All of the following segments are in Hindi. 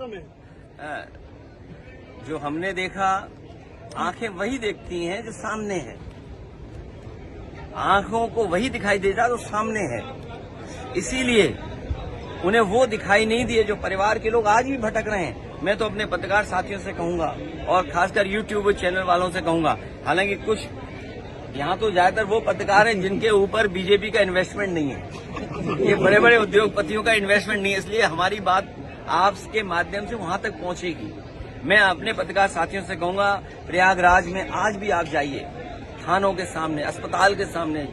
सिस्टम है। जो हमने देखा, आंखें वही देखती हैं जो सामने है, आंखों को वही दिखाई देता जो सामने है। इसीलिए उन्हें वो दिखाई नहीं दिए जो परिवार के लोग आज भी भटक रहे हैं। मैं तो अपने पत्रकार साथियों से कहूंगा और खासकर यूट्यूब चैनल वालों से कहूंगा, हालांकि कुछ यहाँ तो ज्यादातर वो पत्रकार हैं जिनके ऊपर बीजेपी का इन्वेस्टमेंट नहीं है, ये बड़े बड़े उद्योगपतियों का इन्वेस्टमेंट नहीं है, इसलिए हमारी बात आपके माध्यम से वहां तक पहुंचेगी। मैं अपने पत्रकार साथियों से कहूंगा, प्रयागराज में आज भी आप जाइए, थानों के सामने, अस्पताल के सामने,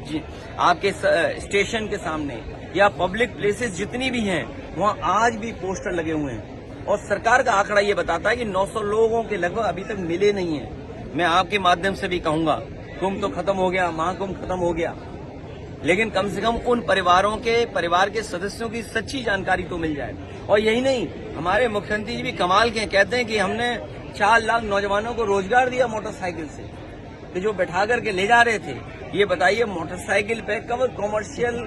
आपके स्टेशन के सामने या पब्लिक प्लेसेस जितनी भी हैं, वहां आज भी पोस्टर लगे हुए हैं। और सरकार का आंकड़ा ये बताता है कि 900 लोगों के लगभग अभी तक मिले नहीं है। मैं आपके माध्यम से भी कहूंगा, कुंभ तो खत्म हो गया, महाकुंभ खत्म हो गया, लेकिन कम से कम उन परिवार के सदस्यों की सच्ची जानकारी तो मिल जाए। और यही नहीं, हमारे मुख्यमंत्री जी भी कमाल के कहते हैं कि हमने 4 लाख नौजवानों को रोजगार दिया मोटरसाइकिल से, कि जो बैठा करके ले जा रहे थे। ये बताइए, मोटरसाइकिल पे कब कॉमर्शियल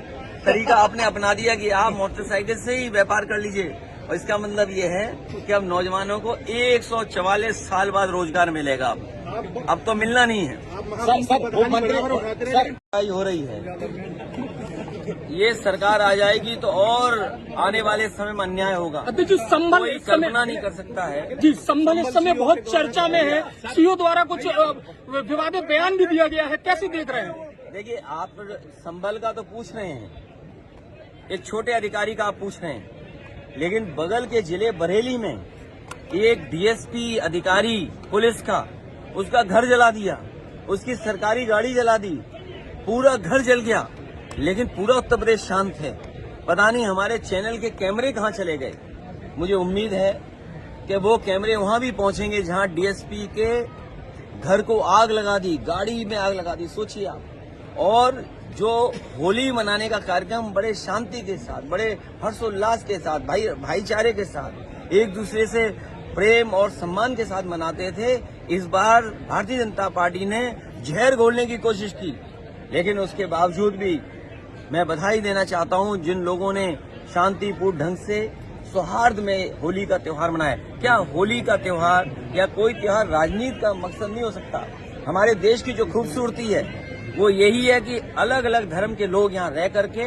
तरीका आपने अपना दिया कि आप मोटरसाइकिल से ही व्यापार कर लीजिए। और इसका मतलब ये है कि अब नौजवानों को 144 साल बाद रोजगार मिलेगा। अब तो मिलना नहीं है, हो रही है। ये सरकार आ जाएगी तो और आने वाले समय में अन्याय होगा। अभी जो संभल कोई कल्पना नहीं कर सकता है जी। संभल इस समय बहुत चर्चा में है, सीओ द्वारा कुछ विवादित बयान भी दिया गया है, कैसे देख रहे हैं? देखिए, आप संभल का तो पूछ रहे हैं, एक छोटे अधिकारी का आप पूछ रहे हैं, लेकिन बगल के जिले बरेली में एक डीएसपी अधिकारी पुलिस का, उसका घर जला दिया, उसकी सरकारी गाड़ी जला दी, पूरा घर जल गया, लेकिन पूरा उत्तर प्रदेश शांत है। पता नहीं हमारे चैनल के कैमरे कहां चले गए। मुझे उम्मीद है कि वो कैमरे वहां भी पहुंचेंगे जहां डीएसपी के घर को आग लगा दी, गाड़ी में आग लगा दी, सोचिए आप। और जो होली मनाने का कार्यक्रम बड़े शांति के साथ, बड़े हर्षोल्लास के साथ, भाईचारे के साथ, एक दूसरे से प्रेम और सम्मान के साथ मनाते थे, इस बार भारतीय जनता पार्टी ने जहर घोलने की कोशिश की। लेकिन उसके बावजूद भी मैं बधाई देना चाहता हूं जिन लोगों ने शांतिपूर्ण ढंग से सौहार्द में होली का त्योहार मनाया। क्या होली का त्योहार या कोई त्योहार राजनीति का मकसद नहीं हो सकता? हमारे देश की जो खूबसूरती है वो यही है कि अलग अलग धर्म के लोग यहाँ रह करके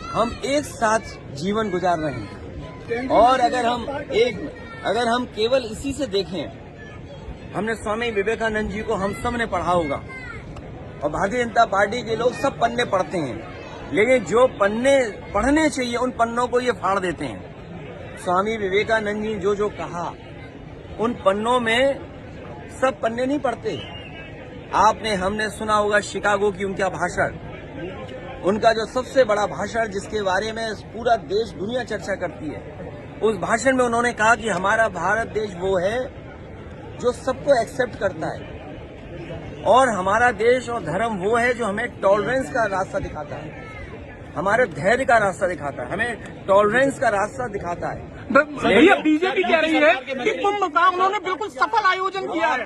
हम एक साथ जीवन गुजार रहे हैं। और अगर हम केवल इसी से देखें, हमने स्वामी विवेकानंद जी को हम सब ने पढ़ा होगा और भारतीय जनता पार्टी के लोग सब पन्ने पढ़ते हैं, लेकिन जो पन्ने पढ़ने चाहिए उन पन्नों को ये फाड़ देते हैं। स्वामी विवेकानंद जी जो कहा, उन पन्नों में सब पन्ने नहीं पढ़ते। हमने सुना होगा शिकागो की उनका भाषण, उनका जो सबसे बड़ा भाषण जिसके बारे में पूरा देश दुनिया चर्चा करती है। उस भाषण में उन्होंने कहा कि हमारा भारत देश वो है जो सबको एक्सेप्ट करता है, और हमारा देश और धर्म वो है जो हमें टॉलरेंस का रास्ता दिखाता है, हमारे धैर्य का रास्ता दिखाता है, हमें टॉलरेंस का रास्ता दिखाता है। भैया, बीजेपी कह रही है कि कुंभ का उन्होंने बिल्कुल सफल आयोजन किया है।